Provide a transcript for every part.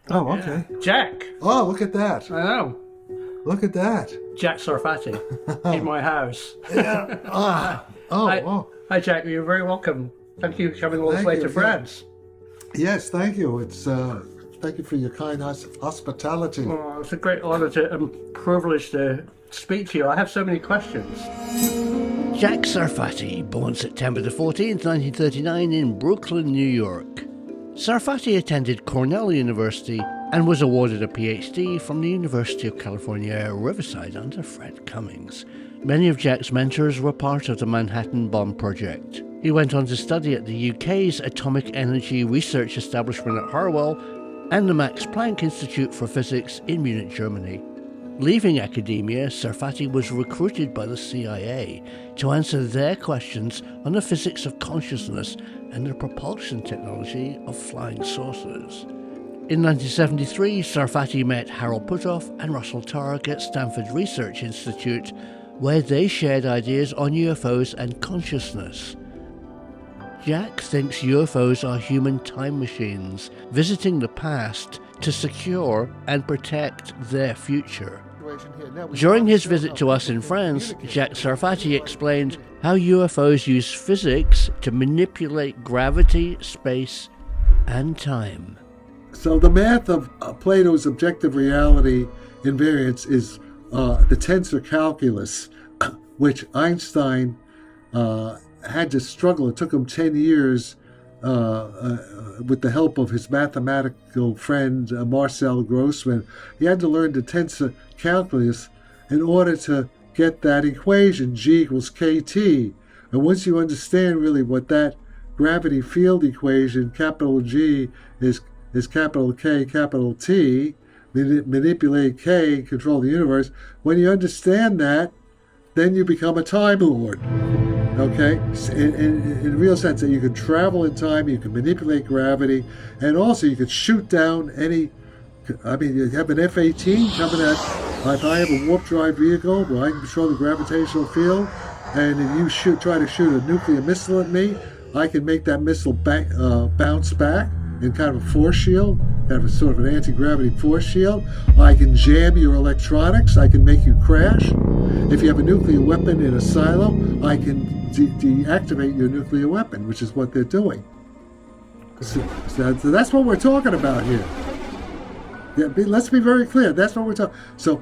Oh, okay. Jack. Oh, look at that. I know. Look at that. Jack Sarfatti in my house. Yeah. Hi, Oh. hi, Jack. You're very welcome. Thank you for coming all this Thank way you, to yeah. France. Yes, thank you. Thank you for your kind hospitality. Oh, it's a great honor and privilege to speak to you. I have so many questions. Jack Sarfatti, born September the 14th, 1939 in Brooklyn, New York. Sarfatti attended Cornell University and was awarded a PhD from the University of California, Riverside under Fred Cummings. Many of Jack's mentors were part of the Manhattan Bomb Project. He went on to study at the UK's Atomic Energy Research Establishment at Harwell and the Max Planck Institute for Physics in Munich, Germany. Leaving academia, Sarfatti was recruited by the CIA to answer their questions on the physics of consciousness and the propulsion technology of flying saucers. In 1973, Sarfatti met Harold Puthoff and Russell Targ at Stanford Research Institute, where they shared ideas on UFOs and consciousness. Jack thinks UFOs are human time machines, visiting the past to secure and protect their future. During his visit to us in France, Jack Sarfatti explained how UFOs use physics to manipulate gravity, space, and time. So the math of Plato's objective reality invariance is the tensor calculus, which Einstein had to struggle. It took him 10 years with the help of his mathematical friend Marcel Grossman. He had to learn the tensor calculus in order to get that equation, G equals KT. And once you understand really what that gravity field equation, capital G is capital K, capital T, manipulate K, control the universe. When you understand that, then you become a Time Lord. Okay? In a real sense, that you can travel in time, you can manipulate gravity, and also you can shoot down any. I mean, you have an F-18 coming at. If I have a warp drive vehicle where I can control the gravitational field, and if you try to shoot a nuclear missile at me, I can make that missile bounce back in kind of a force shield, kind of a sort of an anti-gravity force shield. I can jam your electronics. I can make you crash. If you have a nuclear weapon in a silo, I can deactivate your nuclear weapon, which is what they're doing. So that's what we're talking about here. Yeah, let's be very clear. That's what we're talking. So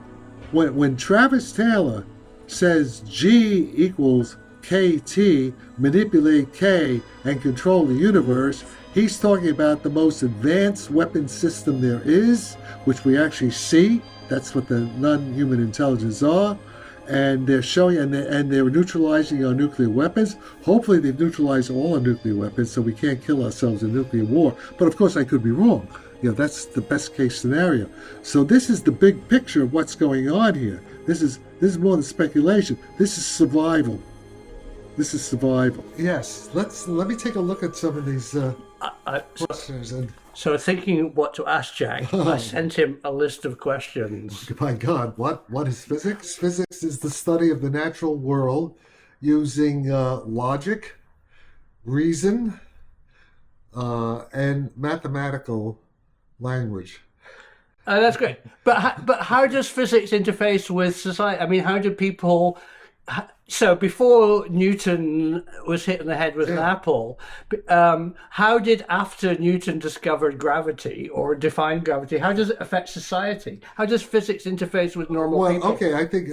when Travis Taylor says G equals KT, manipulate K, and control the universe, he's talking about the most advanced weapon system there is, which we actually see. That's what the non-human intelligence are. And they're showing, and they're neutralizing our nuclear weapons. Hopefully they've neutralized all our nuclear weapons so we can't kill ourselves in nuclear war. But of course I could be wrong. You know, that's the best case scenario. So this is the big picture of what's going on here. This is more than speculation. This is survival. This is survival. Yes, let me take a look at some of these questions. So thinking what to ask Jack, I sent him a list of questions. My God, what is physics? Physics is the study of the natural world using logic, reason, and mathematical language. That's great. But how does physics interface with society? I mean, how do people... So before Newton was hit in the head with an apple, how did after Newton discovered gravity or defined gravity, how does it affect society? How does physics interface with normal people? Okay, I think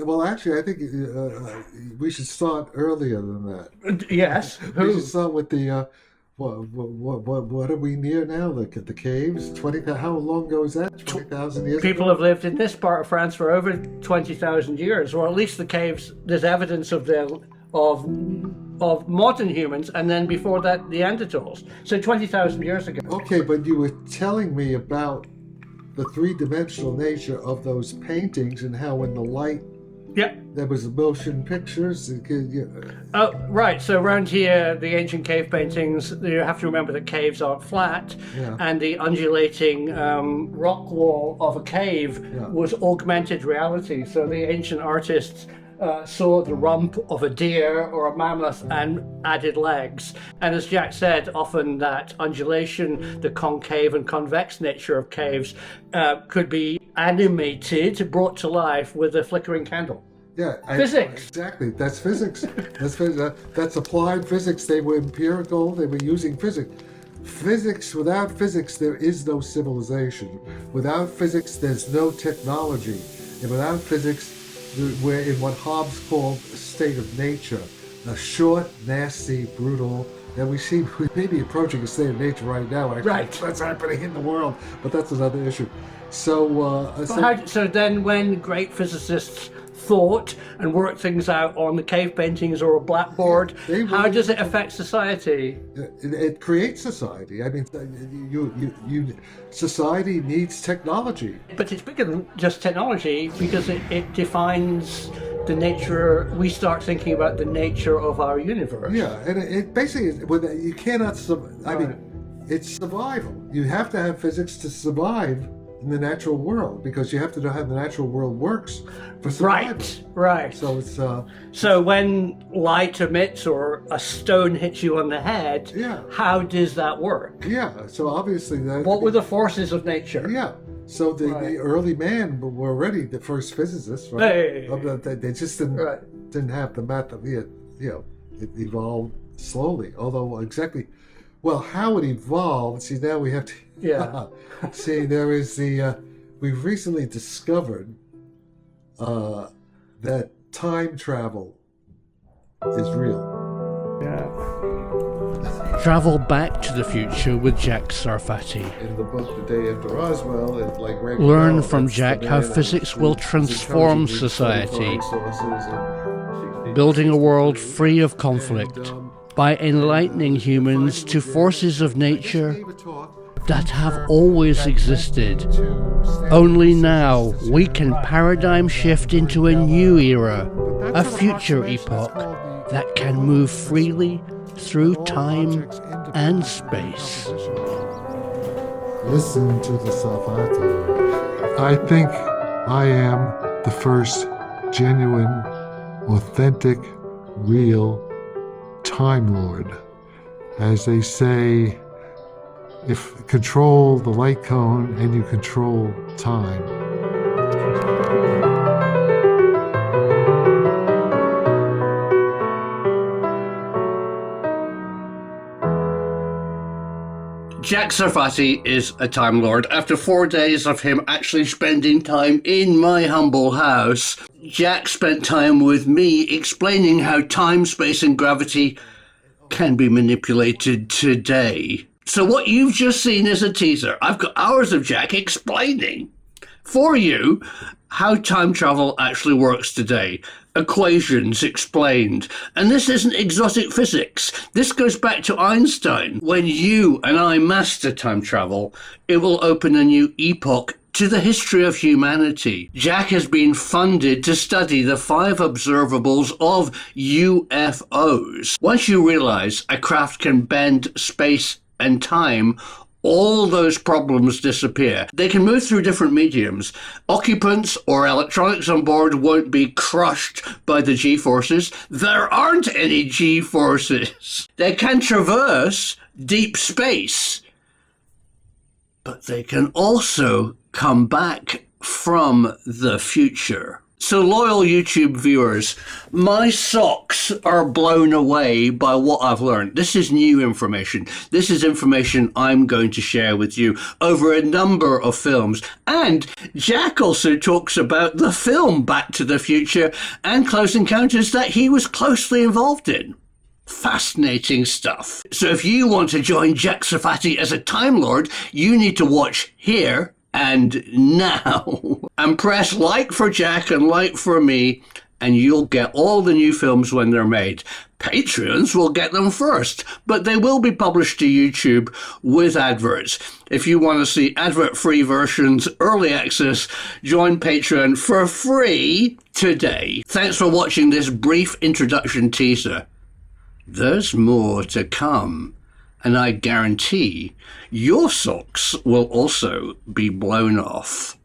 we should start earlier than that. Yes. We should start with the what are we near now? Look at the caves. How long ago is that? 20,000 years. People have lived in this part of France for over 20,000 years, or at least the caves. There's evidence of modern humans, and then before that, Neanderthals. So 20,000 years ago. Okay, but you were telling me about the three-dimensional nature of those paintings and how in the light. Yeah. There was motion pictures. Oh, right. So around here, the ancient cave paintings, you have to remember that caves aren't flat, and the undulating rock wall of a cave was augmented reality. So the ancient artists saw the rump of a deer or a mammoth and added legs. And as Jack said, often that undulation, the concave and convex nature of caves could be animated, brought to life with a flickering candle. Yeah, Physics. Exactly. That's physics. That's applied physics. They were empirical. They were using physics. Without physics, there is no civilization. Without physics, there's no technology. And without physics, we're in what Hobbes called a state of nature, a short, nasty, brutal. And we may be approaching a state of nature right now. Actually. Right. That's happening in the world, but that's another issue. So then when great physicists thought and worked things out on the cave paintings or a blackboard, how does it affect society? It creates society. I mean, society needs technology. But it's bigger than just technology, because it defines the nature. We start thinking about the nature of our universe. Yeah, and it basically, you cannot, I mean, it's survival. You have to have physics to survive in the natural world, because you have to know how the natural world works for survival. Right. So it's so when light emits or a stone hits you on the head, how does that work? Yeah. So obviously what were the forces of nature? Yeah. So the early man were already the first physicists, right? They just didn't have the math. It evolved slowly. Although exactly. Well, how it evolved, see, now we have to... Yeah. See, there is we've recently discovered that time travel is real. Yeah. Travel back to the future with Jack Sarfatti. In the book The Day After Roswell, it's like... Learn from Jack how physics will transform society, building a world free of conflict, by enlightening humans to forces of nature that have always existed. Only now we can paradigm shift into a new era, a future epoch that can move freely through time and space. Listen to the Sarfatti. I think I am the first genuine, authentic, real Time Lord. As they say, if control the light cone and you control time. Jack Sarfatti is a Time Lord. After 4 days of him actually spending time in my humble house, Jack spent time with me explaining how time, space, and gravity can be manipulated today. So what you've just seen is a teaser. I've got hours of Jack explaining for you how time travel actually works today. Equations explained. And this isn't exotic physics. This goes back to Einstein. When you and I master time travel, it will open a new epoch to the history of humanity. Jack has been funded to study the 5 observables of UFOs. Once you realize a craft can bend space and time, all those problems disappear. They can move through different mediums. Occupants or electronics on board won't be crushed by the G-forces. There aren't any G-forces. They can traverse deep space, but they can also come back from the future. So loyal YouTube viewers, my socks are blown away by what I've learned. This is new information. This is information I'm going to share with you over a number of films. And Jack also talks about the film Back to the Future and Close Encounters that he was closely involved in. Fascinating stuff. So if you want to join Jack Sarfatti as a Time Lord, you need to watch here and now. And press like for Jack and like for me, and you'll get all the new films when they're made. Patreons will get them first, but they will be published to YouTube with adverts. If you want to see advert-free versions, early access, join Patreon for free today. Thanks for watching this brief introduction teaser. There's more to come. And I guarantee your socks will also be blown off.